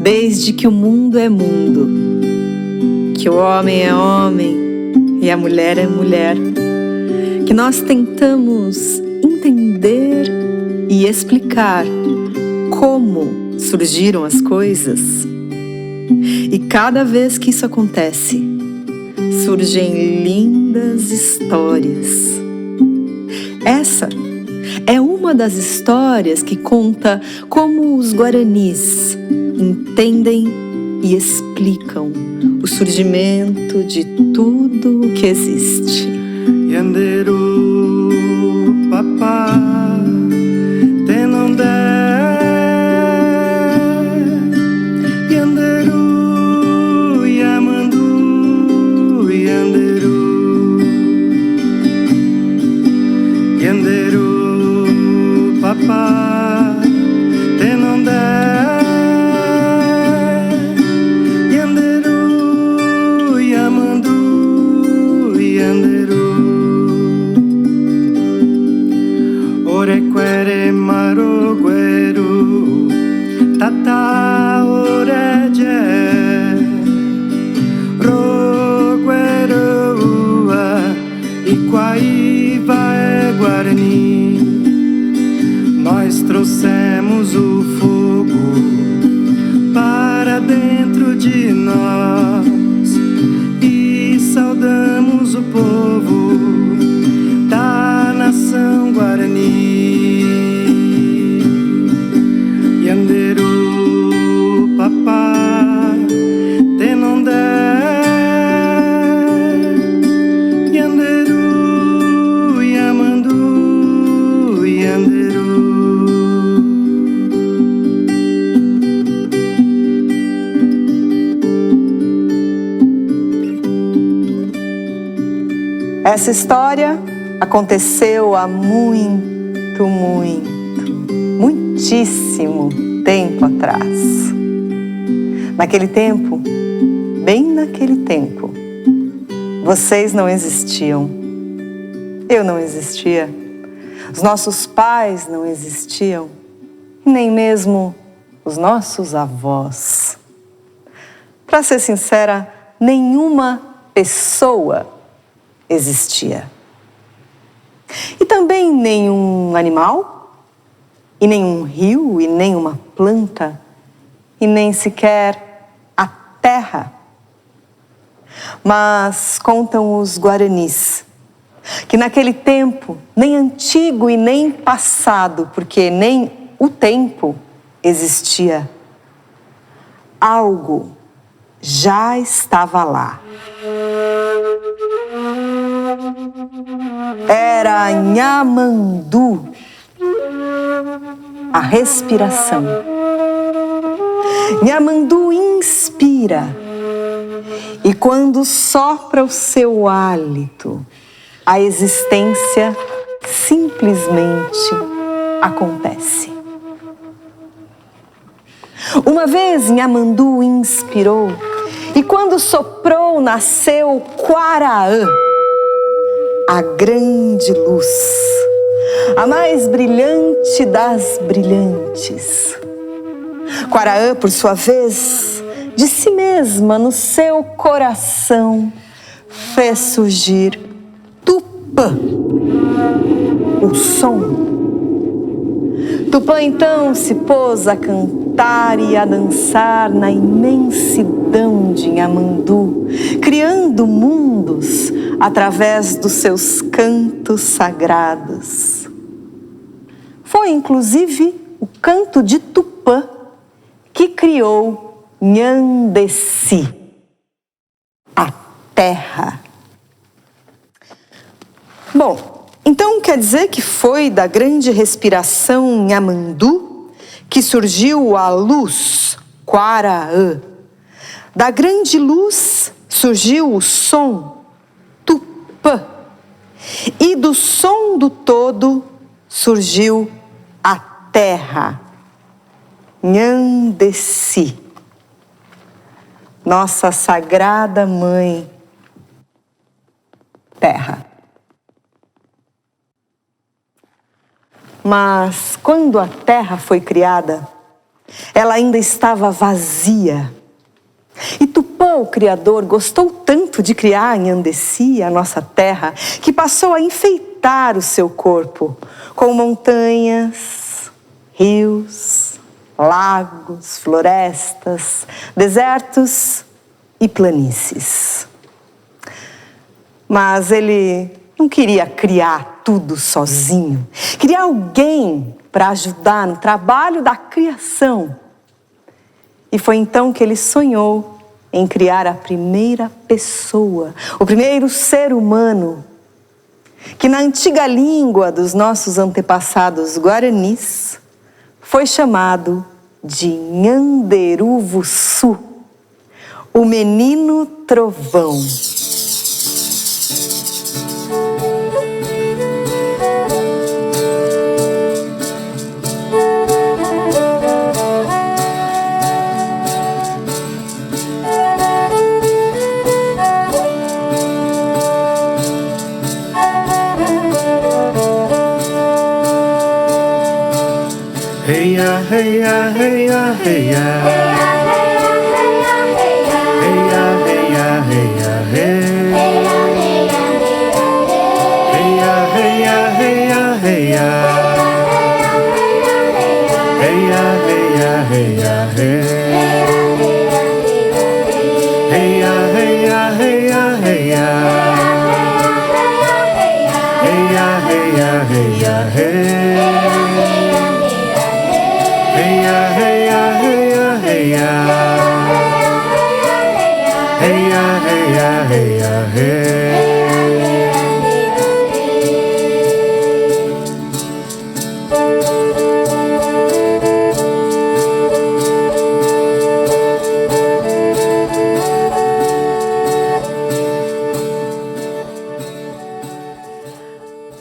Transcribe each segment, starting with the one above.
desde que o mundo é mundo, que o homem é homem e a mulher é mulher, que nós tentamos entender e explicar como surgiram as coisas. E cada vez que isso acontece, surgem lindas histórias. Essa é uma das histórias que conta como os guaranis entendem e explicam o surgimento de tudo o que existe. Yanderu papá tenondé, Yanderu yamandu, Yanderu papá tenondé. Orequere marogueru, tata oreje, roguerua, Iquaíva é Guarani. Nós trouxemos o fogo para dentro de nós e saudamos o povo da nação Guarani. Yanderu papá tenondé, Yanderu yamandu, Yanderu. Essa história aconteceu há muitíssimo tempo atrás. Naquele tempo, bem naquele tempo, vocês não existiam. Eu não existia. Os nossos pais não existiam. Nem mesmo os nossos avós. Para ser sincera, nenhuma pessoa existia. E também nenhum animal, e nenhum rio, e nenhuma planta, e nem sequer a terra. Mas contam os guaranis que naquele tempo, nem antigo e nem passado, porque nem o tempo existia, algo já estava lá. Era Nhamandu, a respiração. Nhamandu inspira, e quando sopra o seu hálito, a existência simplesmente acontece. Uma vez Nhamandu inspirou, e quando soprou, nasceu Quaraã, a grande luz, a mais brilhante das brilhantes. Quaraã, por sua vez, de si mesma, no seu coração, fez surgir Tupã, o som. Tupã então se pôs a cantar e a dançar na imensidão de Nhamandu, criando mundos através dos seus cantos sagrados. Foi inclusive o canto de Tupã que criou Nhandesi, a terra. Bom, então quer dizer que foi da grande respiração Nhamandu que surgiu a luz, Quaraã. Da grande luz surgiu o som, Tupã. E do som do todo surgiu a terra, Nhandesi. Nossa sagrada mãe, terra. Mas quando a terra foi criada, ela ainda estava vazia. E Tupã, o Criador, gostou tanto de criar Nhandeci, a nossa terra, que passou a enfeitar o seu corpo com montanhas, rios, lagos, florestas, desertos e planícies. Mas ele não queria criar tudo sozinho. Queria alguém para ajudar no trabalho da criação. E foi então que ele sonhou em criar a primeira pessoa, o primeiro ser humano, que na antiga língua dos nossos antepassados guaranis foi chamado de Nhanderuvuçu, o menino trovão. Hey ya, hey ya, hey ya, hey ya. Hey ya, hey ya, hey ya, hey. Hey ya, hey ya, hey ya, hey ya. Hey ya, hey ya, hey ya, hey. Hey ya, hey ya, hey ya, hey ya. Hey ya, hey ya, hey ya, hey. Hey ya, hey ya, hey ya, hey ya. Hey ya, hey ya, hey ya, hey.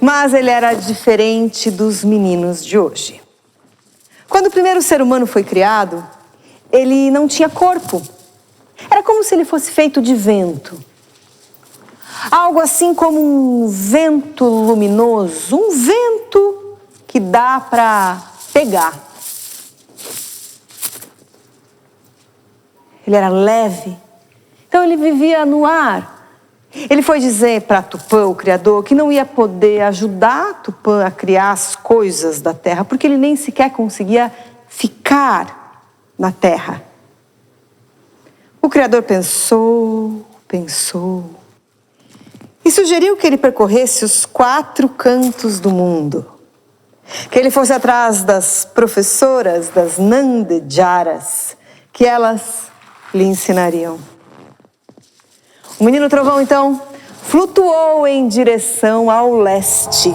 Mas ele era diferente dos meninos de hoje. Quando o primeiro ser humano foi criado, ele não tinha corpo. Era como se ele fosse feito de vento. Algo assim como um vento luminoso, um vento que dá para pegar. Ele era leve, então ele vivia no ar. Ele foi dizer para Tupã, o Criador, que não ia poder ajudar Tupã a criar as coisas da terra, porque ele nem sequer conseguia ficar na terra. O Criador pensou e sugeriu que ele percorresse os 4 cantos do mundo. Que ele fosse atrás das professoras, das Nhandejaras, que elas lhe ensinariam. O menino trovão, então, flutuou em direção ao leste.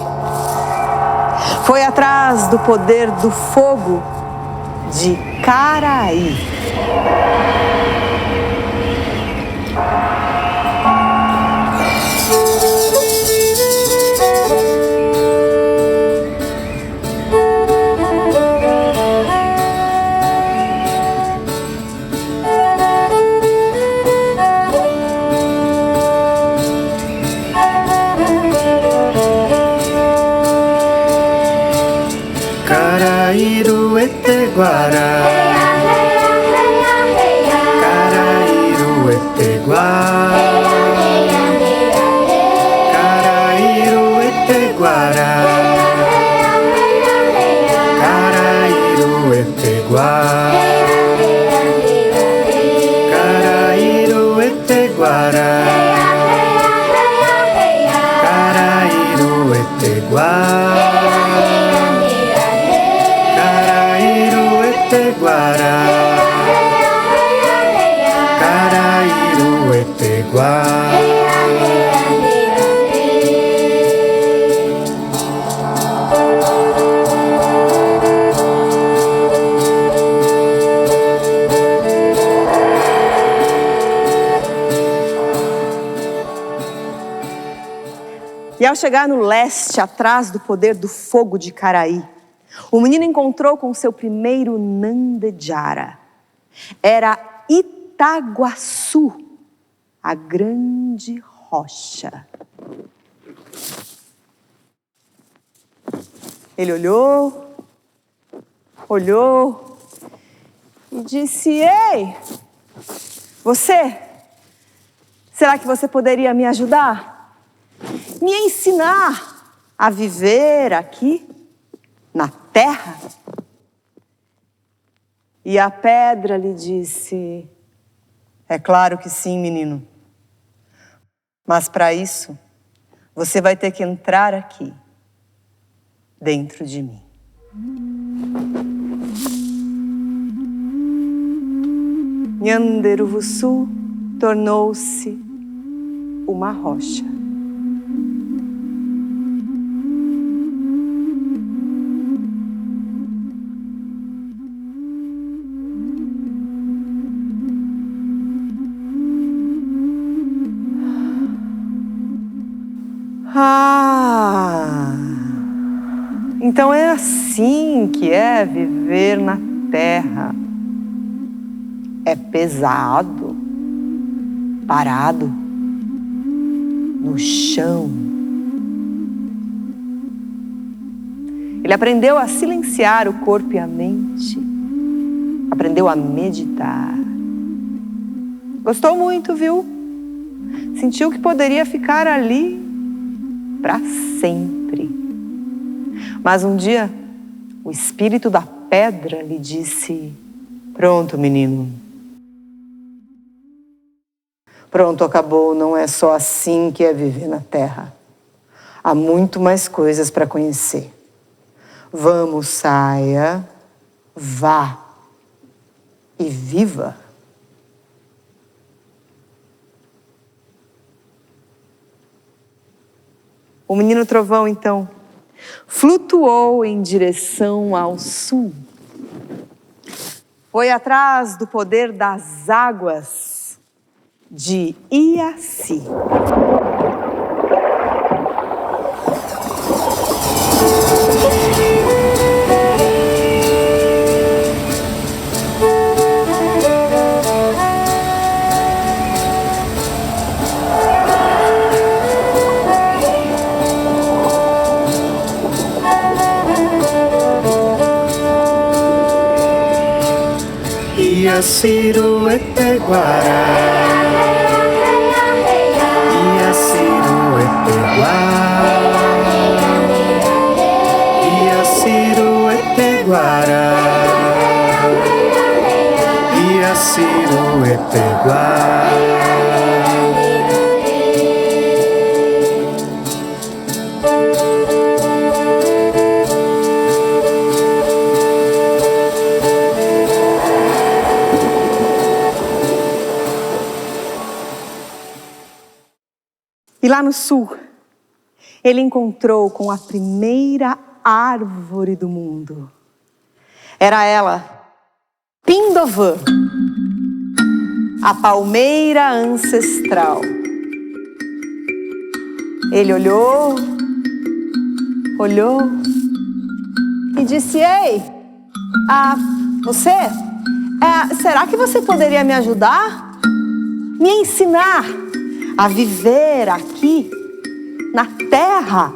Foi atrás do poder do fogo de Caraí. Caraírueteguara. Caraírueteguara. Caraírueteguara. E ao chegar no leste, atrás do poder do fogo de Caraí, o menino encontrou com seu primeiro Nhandejara. Era Itaguaçu, a grande rocha. Ele olhou e disse: ei, você, será que você poderia me ajudar? Me ensinar a viver aqui na terra? E a pedra lhe disse: é claro que sim, menino. Mas para isso, você vai ter que entrar aqui, dentro de mim. Nyanderuvuçu tornou-se uma rocha. Então é assim que é viver na terra. É pesado, parado, no chão. Ele aprendeu a silenciar o corpo e a mente. Aprendeu a meditar. Gostou muito, viu? Sentiu que poderia ficar ali para sempre. Mas um dia, o espírito da pedra lhe disse: pronto, menino. Pronto, acabou. Não é só assim que é viver na terra. Há muito mais coisas para conhecer. Vamos, saia, vá e viva. O menino trovão, então, flutuou em direção ao sul. Foi atrás do poder das águas de Iaci. Iaciro Eteguara, Iaciro Eteguara, Iaciro Eteguara, Iaciro Eteguara. E lá no sul, ele encontrou com a primeira árvore do mundo. Era ela, Pindovã, a palmeira ancestral. Ele olhou e disse: ei, você, será que você poderia me ajudar? Me ensinar a viver aqui na terra?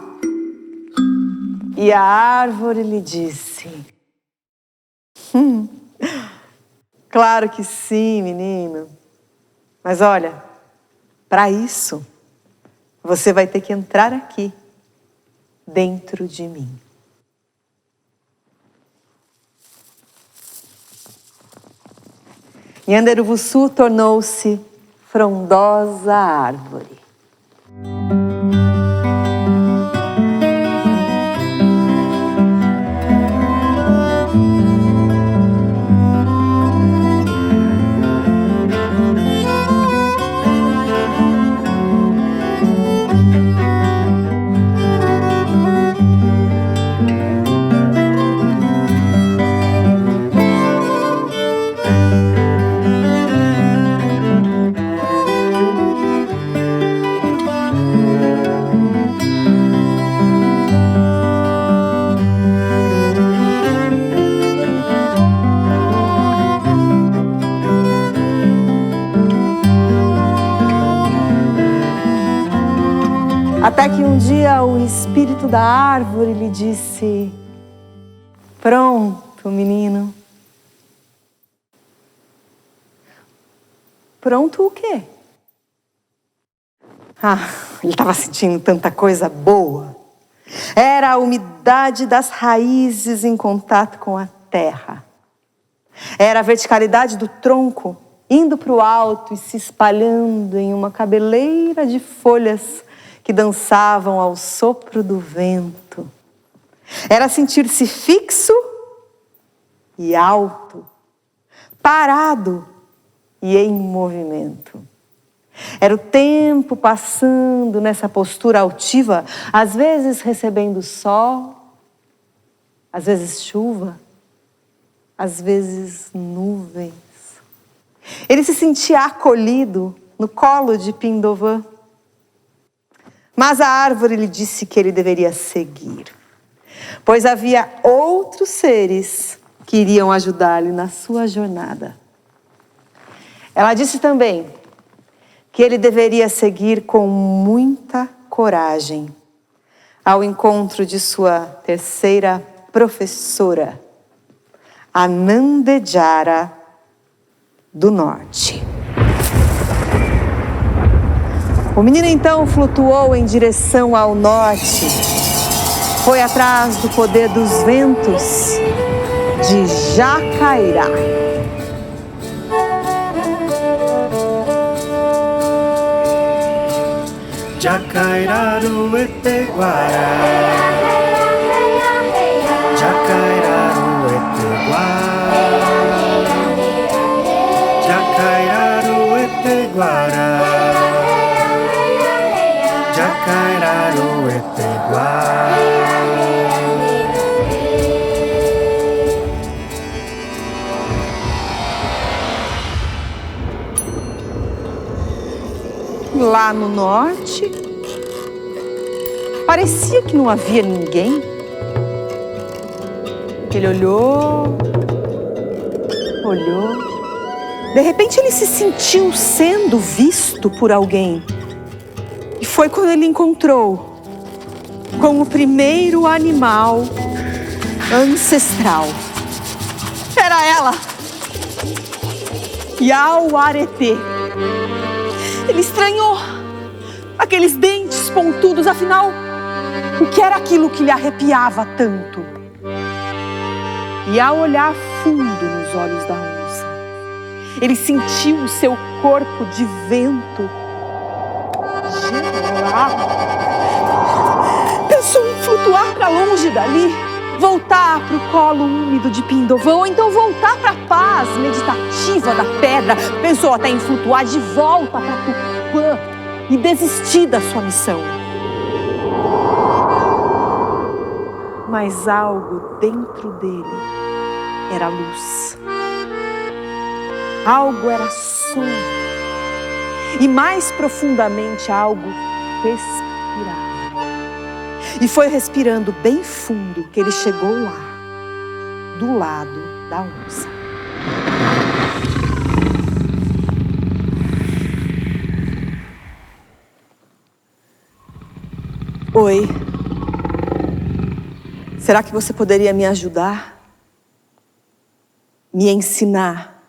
E a árvore lhe disse: claro que sim, menino. Mas olha, para isso, você vai ter que entrar aqui, dentro de mim. Nyanderuvuçu tornou-se frondosa árvore. Até que um dia o espírito da árvore lhe disse: pronto, menino. Pronto o quê? Ele estava sentindo tanta coisa boa. Era a umidade das raízes em contato com a terra. Era a verticalidade do tronco indo para o alto e se espalhando em uma cabeleira de folhas que dançavam ao sopro do vento. Era sentir-se fixo e alto, parado e em movimento. Era o tempo passando nessa postura altiva, às vezes recebendo sol, às vezes chuva, às vezes nuvens. Ele se sentia acolhido no colo de Pindovan. Mas a árvore lhe disse que ele deveria seguir, pois havia outros seres que iriam ajudá-lo na sua jornada. Ela disse também que ele deveria seguir com muita coragem ao encontro de sua terceira professora, a Nandejara do Norte. O menino então flutuou em direção ao norte, foi atrás do poder dos ventos de Jacairá. Jacairaru Eteguara, Jacairaru Eteguara, Jacairaru Eteguara, Jacairaru Eteguara. Lá no norte, parecia que não havia ninguém. Ele olhou. De repente ele se sentiu sendo visto por alguém. E foi quando ele encontrou com o primeiro animal ancestral. Era ela, Yauaretê. Ele estranhou aqueles dentes pontudos, afinal, o que era aquilo que lhe arrepiava tanto? E ao olhar fundo nos olhos da onça, ele sentiu o seu corpo de vento gelar. Pensou em flutuar para longe dali, voltar para o colo úmido de Pindovan, ou então voltar para a paz meditativa da pedra. Pensou até em flutuar de volta para Tupã e desistir da sua missão. Mas algo dentro dele era luz. Algo era som. E mais profundamente algo respirava. E foi respirando bem fundo que ele chegou lá, do lado da onça. Oi. Será que você poderia me ajudar? Me ensinar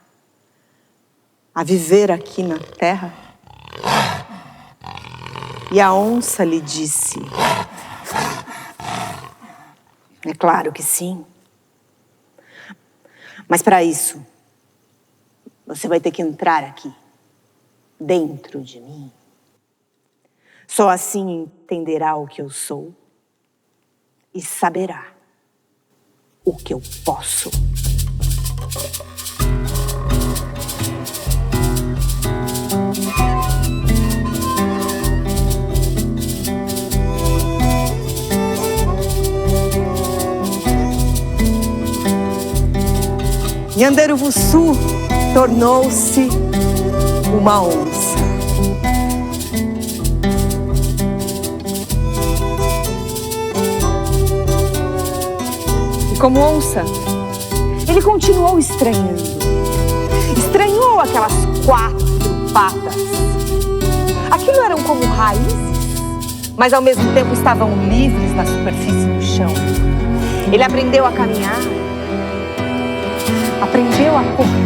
a viver aqui na terra? E a onça lhe disse: é claro que sim. Mas para isso, você vai ter que entrar aqui, dentro de mim. Só assim entenderá o que eu sou e saberá o que eu posso. Nhanderuvuçu tornou-se uma onça. E como onça, ele continuou estranhando. Estranhou aquelas 4 patas. Aquilo eram como raízes, mas ao mesmo tempo estavam livres na superfície do chão. Ele aprendeu a caminhar. Aprendeu a correr.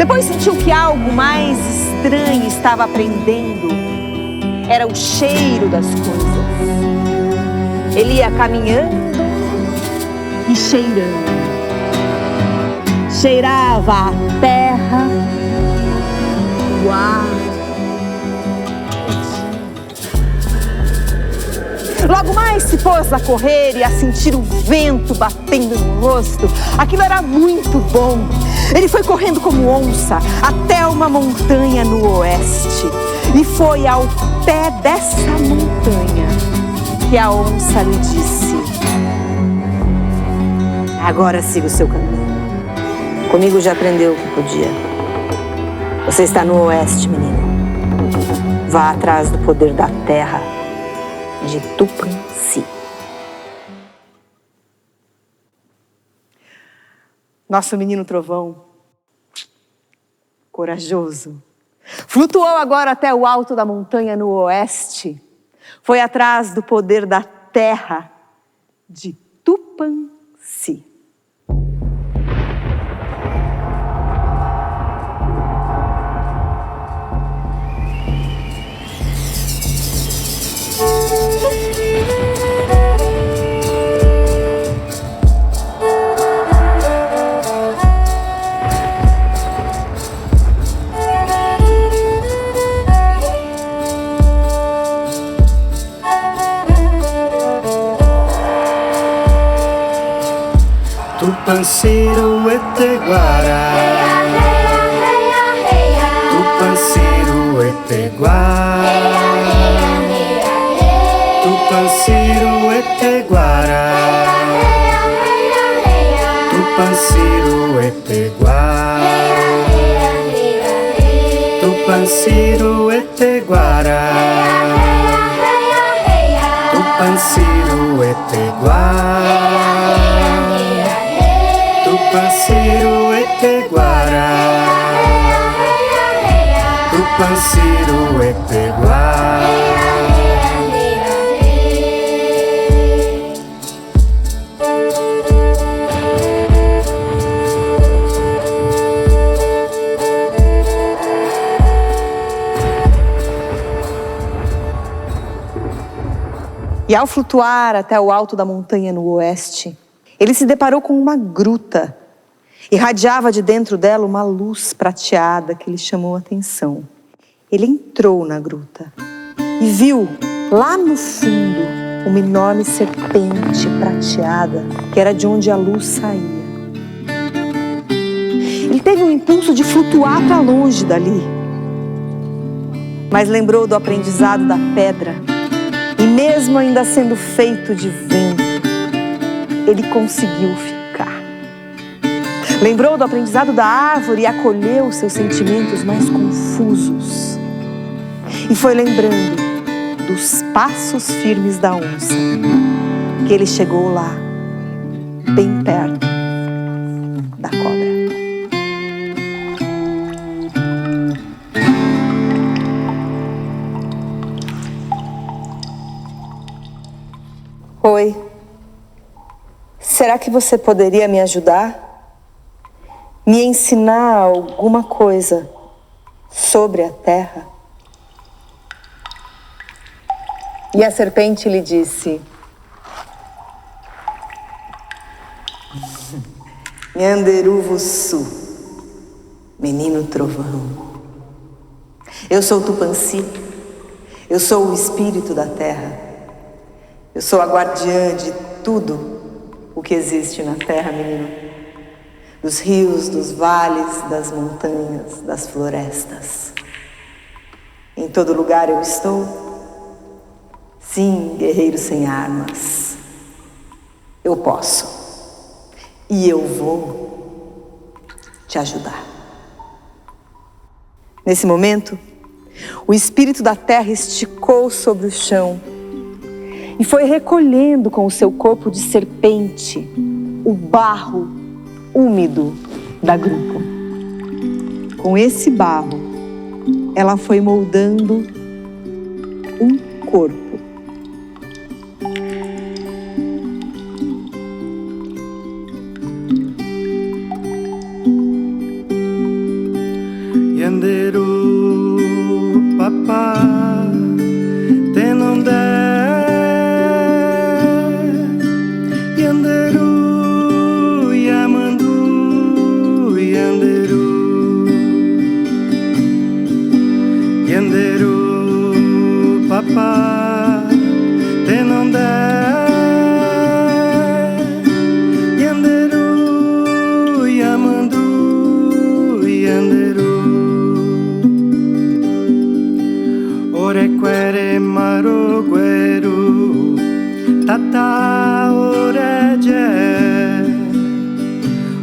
Depois sentiu que algo mais estranho estava prendendo. Era o cheiro das coisas. Ele ia caminhando e cheirando. Cheirava a terra, o ar. Logo mais se pôs a correr e a sentir o vento batendo no rosto. Aquilo era muito bom. Ele foi correndo como onça até uma montanha no oeste. E foi ao pé dessa montanha que a onça lhe disse: agora siga o seu caminho. Comigo já aprendeu o que podia. Você está no oeste, menino. Vá atrás do poder da terra de Tupãssi. Nosso menino trovão, corajoso, flutuou agora até o alto da montanha no oeste. Foi atrás do poder da terra de Tupãssi. Tupãsiro eteguara, Tupãsiro eteguara, Tupãsiro eteguara, Tupãsiro eteguara, Tupãsiro eteguara, Tupãsiro eteguara, Tupãsiro eteguara, Tupãsiro eteguara. E ao flutuar até o alto da montanha no oeste, ele se deparou com uma gruta. Irradiava de dentro dela uma luz prateada que lhe chamou a atenção. Ele entrou na gruta e viu lá no fundo uma enorme serpente prateada, que era de onde a luz saía. Ele teve um impulso de flutuar para longe dali, mas lembrou do aprendizado da pedra. E mesmo ainda sendo feito de vento, ele conseguiu ficar. Lembrou do aprendizado da árvore e acolheu seus sentimentos mais confusos. E foi lembrando dos passos firmes da onça, que ele chegou lá, bem perto da cobra. Oi, será que você poderia me ajudar? Me ensinar alguma coisa sobre a terra? E a serpente lhe disse: Nhanderuvuçu, menino trovão. Eu sou Tupãssi, eu sou o espírito da terra. Eu sou a guardiã de tudo o que existe na terra, menino. Dos rios, dos vales, das montanhas, das florestas. Em todo lugar eu estou. Sim, guerreiro sem armas. Eu posso. E eu vou te ajudar. Nesse momento, o espírito da terra esticou sobre o chão e foi recolhendo com o seu corpo de serpente o barro úmido da gruta. Com esse barro, ela foi moldando um corpo. tata oreje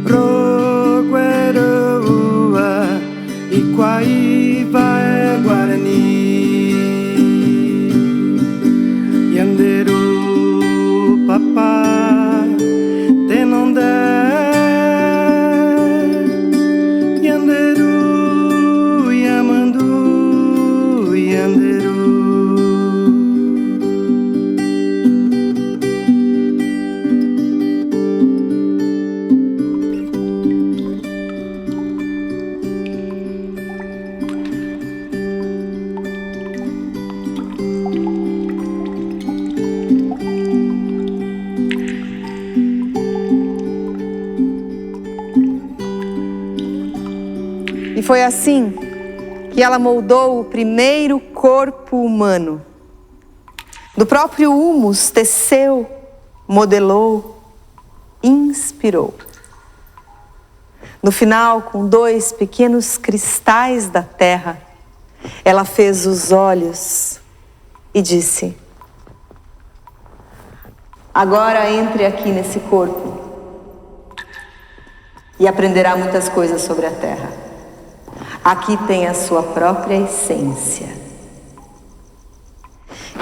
rogueroa Iquaiva é Guarani Yanderu papá Tenondé Yanderu Yamandu Yanderu. E foi assim que ela moldou o primeiro corpo humano. Do próprio humus teceu, modelou, inspirou. No final, com 2 pequenos cristais da terra, ela fez os olhos e disse: agora entre aqui nesse corpo e aprenderá muitas coisas sobre a terra. Aqui tem a sua própria essência.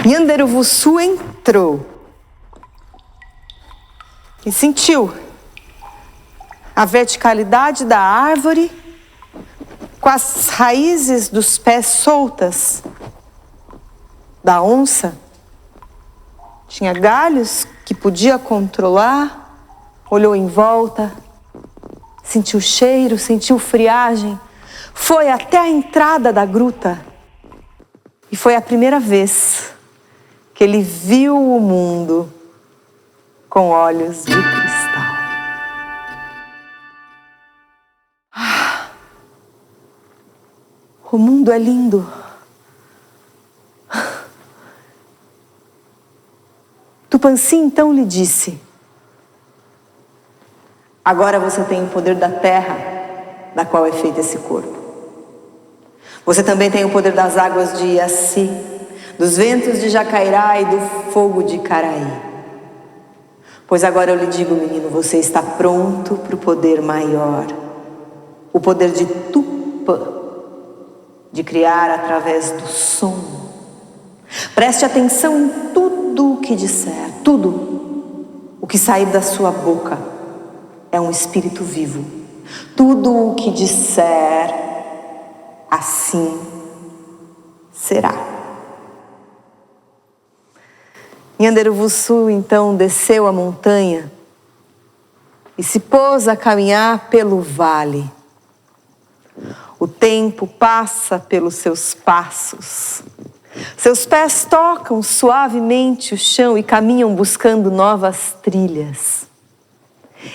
Yanderuvuçu entrou e sentiu a verticalidade da árvore com as raízes dos pés soltas da onça. Tinha galhos que podia controlar, olhou em volta, sentiu cheiro, sentiu friagem. Foi até a entrada da gruta e foi a primeira vez que ele viu o mundo com olhos de cristal. O mundo é lindo. Tupãssim então lhe disse: agora você tem o poder da terra, da qual é feito esse corpo. Você também tem o poder das águas de Iaci, dos ventos de Jacairá e do fogo de Caraí. Pois agora eu lhe digo, menino, você está pronto para o poder maior. O poder de Tupã, de criar através do som. Preste atenção em tudo o que disser, tudo o que sair da sua boca é um espírito vivo. Tudo o que disser, assim será. Yanderuvuçu então desceu a montanha e se pôs a caminhar pelo vale. O tempo passa pelos seus passos. Seus pés tocam suavemente o chão e caminham buscando novas trilhas.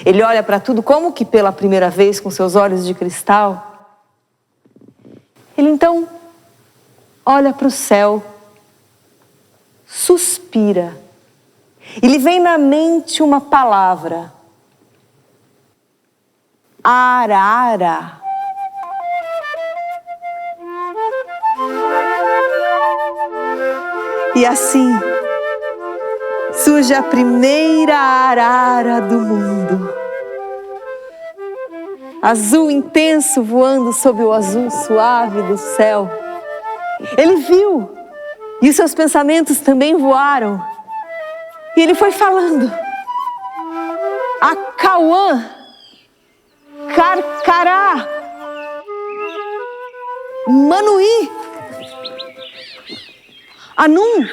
Ele olha para tudo como que pela primeira vez com seus olhos de cristal. Ele então olha para o céu, suspira, e lhe vem na mente uma palavra: arara. E assim surge a primeira arara do mundo. Azul intenso voando sob o azul suave do céu. Ele viu, e os seus pensamentos também voaram. E ele foi falando: Acauã, Carcará, Manuí, Anum,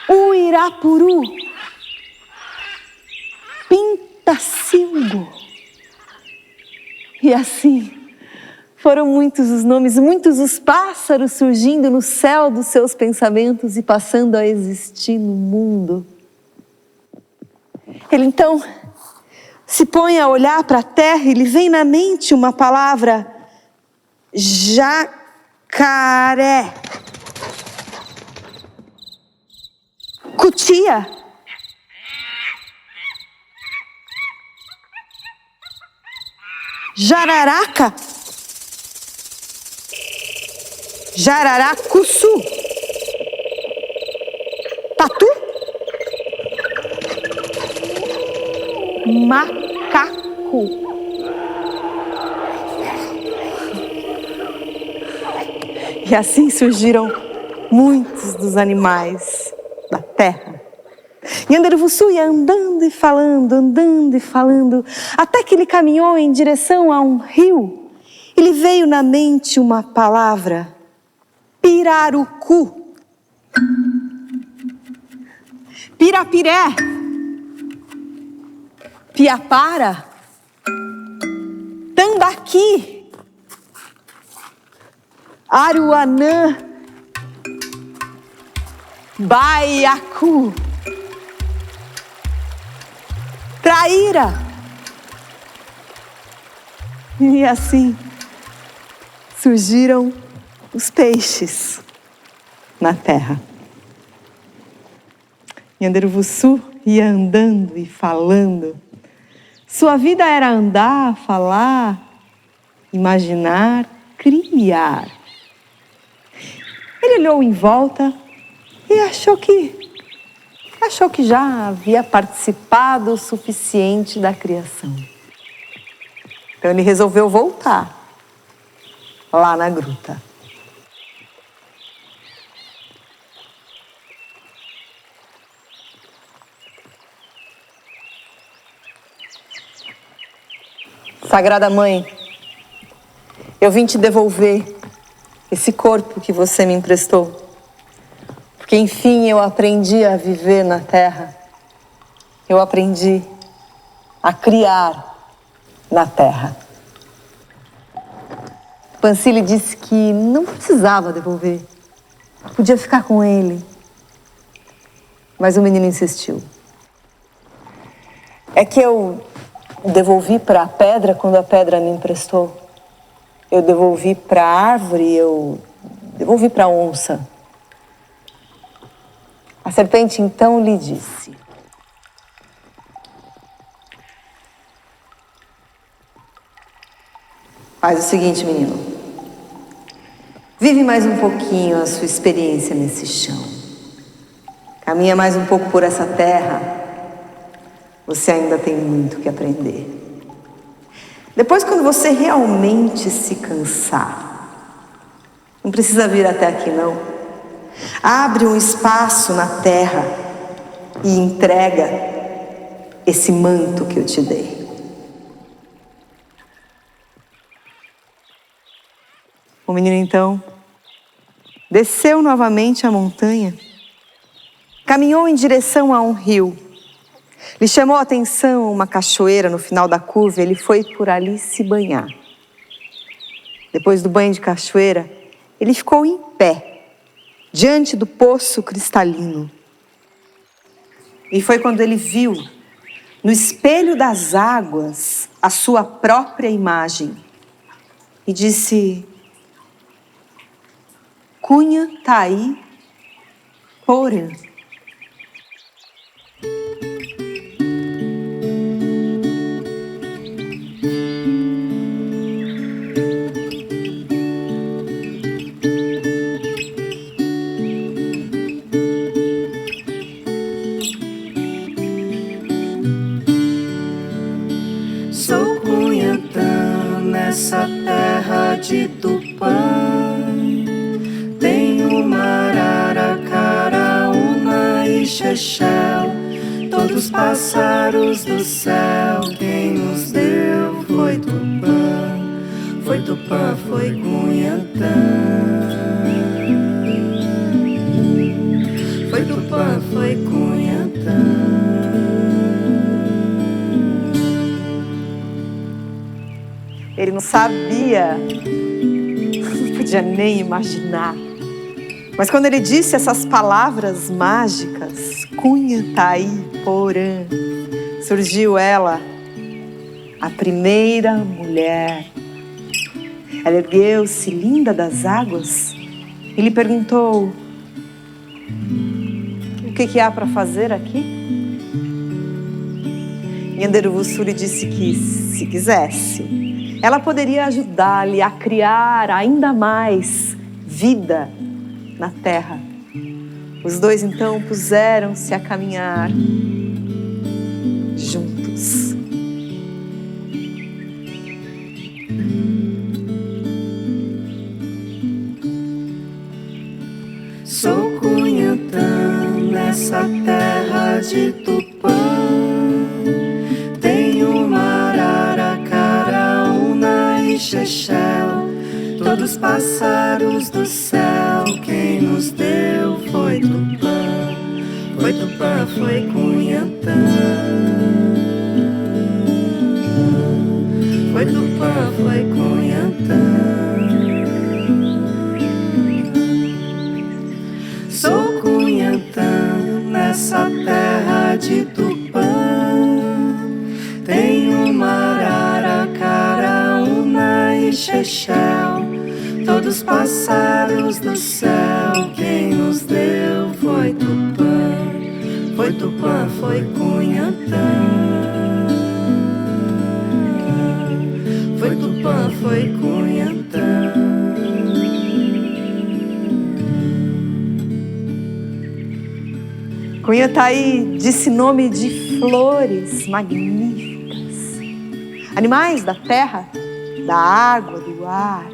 Uirapuru, Pintacilgo. E assim foram muitos os nomes, muitos os pássaros surgindo no céu dos seus pensamentos e passando a existir no mundo. Ele então se põe a olhar para a terra e lhe vem na mente uma palavra: jacaré, cutia, jararaca, jararacuçu, tatu, macaco. E assim surgiram muitos dos animais da terra. Nhanderuvuçu ia andando e falando, até que ele caminhou em direção a um rio. E lhe veio na mente uma palavra: pirarucu, pirapiré, piapara, tambaqui, aruanã, baiacu, traíra. E assim surgiram os peixes na terra. Nhanderuvuçu ia andando e falando. Sua vida era andar, falar, imaginar, criar. Ele olhou em volta e achou que já havia participado o suficiente da criação. Então ele resolveu voltar lá na gruta. Sagrada Mãe, eu vim te devolver esse corpo que você me emprestou. Porque, enfim, eu aprendi a viver na terra. Eu aprendi a criar na terra. Pancili disse que não precisava devolver. Podia ficar com ele. Mas o menino insistiu. É que eu devolvi para a pedra quando a pedra me emprestou. Eu devolvi para a árvore, eu devolvi para a onça. A serpente então lhe disse: faz o seguinte, menino. Vive mais um pouquinho a sua experiência nesse chão. Caminha mais um pouco por essa terra. Você ainda tem muito que aprender. Depois, quando você realmente se cansar, não precisa vir até aqui, não. Abre um espaço na terra e entrega esse manto que eu te dei. O menino, então, desceu novamente a montanha, caminhou em direção a um rio. Lhe chamou a atenção uma cachoeira no final da curva e ele foi por ali se banhar. Depois do banho de cachoeira, ele ficou em pé, diante do poço cristalino. E foi quando ele viu, no espelho das águas, a sua própria imagem. E disse: Cunha Taí Porã. Sou Cunhantã nessa terra de Tupã. Tenho Marara, Caraúna e Chechel. Todos os pássaros do céu. Quem nos deu foi Tupã. Foi Tupã, foi Cunhantã. Foi Tupã, foi Cunhantã. Ele não sabia, não podia nem imaginar. Mas quando ele disse essas palavras mágicas, Cunha Taí Porã, surgiu ela, a primeira mulher. Ela ergueu-se, linda das águas, e lhe perguntou: o que há para fazer aqui? Nhanderuvuçu lhe disse que, se quisesse, ela poderia ajudá-lo a criar ainda mais vida na terra. Os dois então puseram-se a caminhar juntos. de Tupã. Tem uma arara, caraúna e chechel, todos pássaros do céu. Quem nos deu foi Tupã, foi Tupã, foi Cunhantã. Foi Tupã, foi Cunhantã. Sou Cunhantã nessa terra de Tupã. Tem uma arara, caraúna e chechel, todos pássaros do céu. Quem nos deu foi Tupã, foi Tupã, foi Cunhantã. Foi Tupã, foi Cunhantã. Cunhataí disse nome de flores magníficas, animais da terra, da água, do ar.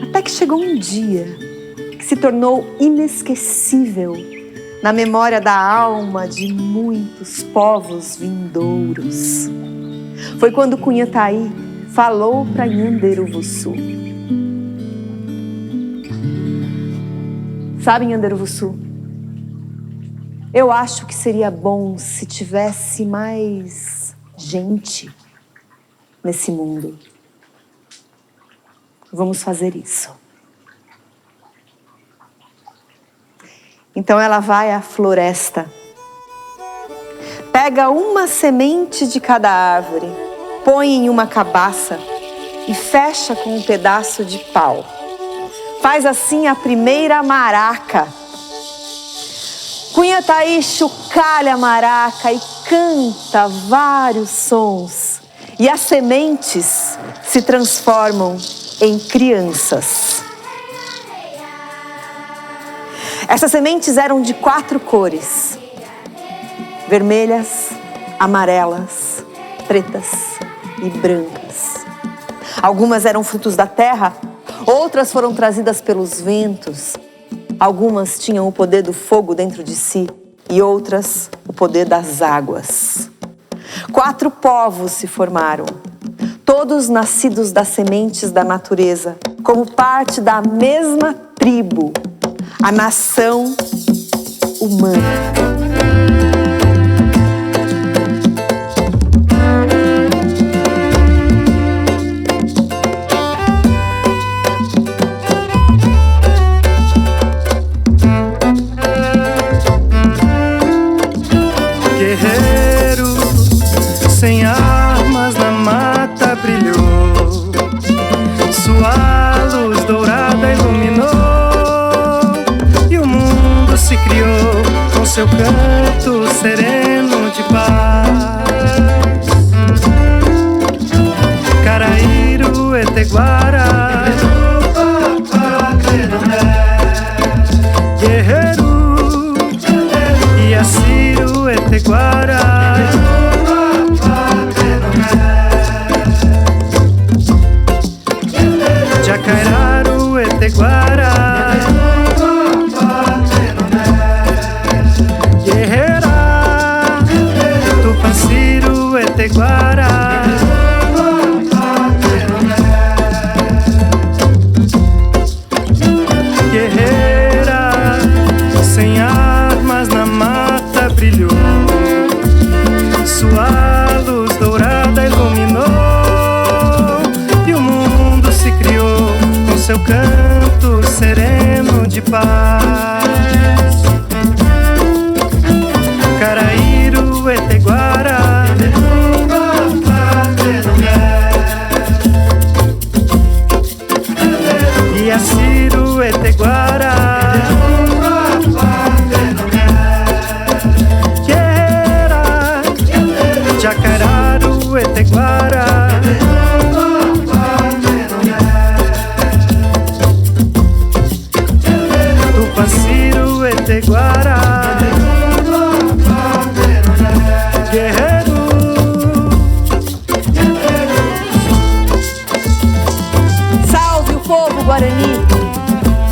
Até que chegou um dia que se tornou inesquecível na memória da alma de muitos povos vindouros. Foi quando Cunhataí falou para Nhanderuvuçu. Sabe, Nhanderuvuçu, eu acho que seria bom se tivesse mais gente nesse mundo. Vamos fazer isso. Então ela vai à floresta, pega uma semente de cada árvore, põe em uma cabaça e fecha com um pedaço de pau. Faz assim a primeira maraca. Cunhataí chocalha a maraca e canta vários sons. E as sementes se transformam em crianças. Essas sementes eram de 4 cores: vermelhas, amarelas, pretas e brancas. Algumas eram frutos da terra, outras foram trazidas pelos ventos. Algumas tinham o poder do fogo dentro de si e outras o poder das águas. 4 povos se formaram, todos nascidos das sementes da natureza, como parte da mesma tribo, a nação humana. Guerreiro sem armas na mata brilhou, sua luz dourada iluminou e o mundo se criou com seu canto sereno de paz. Caraíru, Eteguara, guerreiro, Iaciru, Eteguara, Jacairaru, Eteguara, guerreira, Tupanciru, Eteguara, guerreira sem armas na mata brilhou, sua luz dourada iluminou e o mundo se criou com seu canto sereno de paz. Caraíru, Eteguara, Iaciru, Eteguara, guerreira, Jacairaru, Eteguara, Tupanciru, Eteguara, guerreiro. Salve o povo Guarani,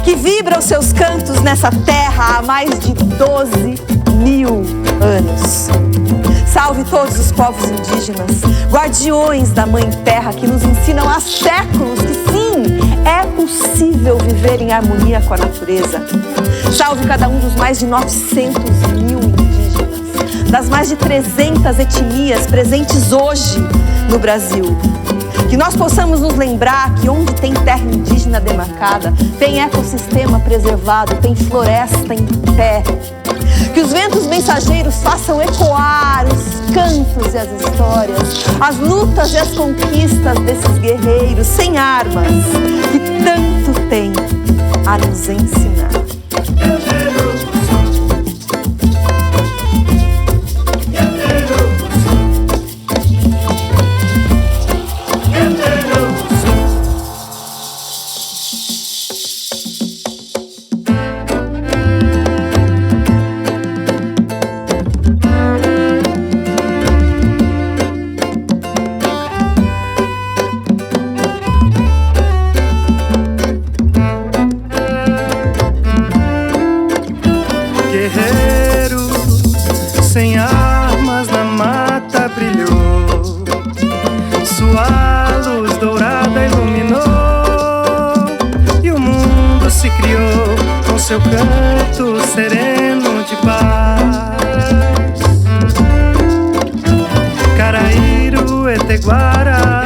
que vibra os seus cantos nessa terra há mais de 12 1000 anos. Salve todos os povos indígenas, guardiões da Mãe Terra, que nos ensinam há séculos que sim, é possível viver em harmonia com a natureza. Salve cada um dos mais de 900 mil indígenas, das mais de 300 etnias presentes hoje no Brasil. Que nós possamos nos lembrar que onde tem terra indígena demarcada, tem ecossistema preservado, tem floresta em pé. Que os ventos mensageiros façam ecoar os cantos e as histórias, as lutas e as conquistas desses guerreiros sem armas, que tanto tem a nos ensinar. Guerreiro sem armas na mata brilhou, sua luz dourada iluminou e o mundo se criou com seu canto sereno de paz. Caraíro, Eteguara,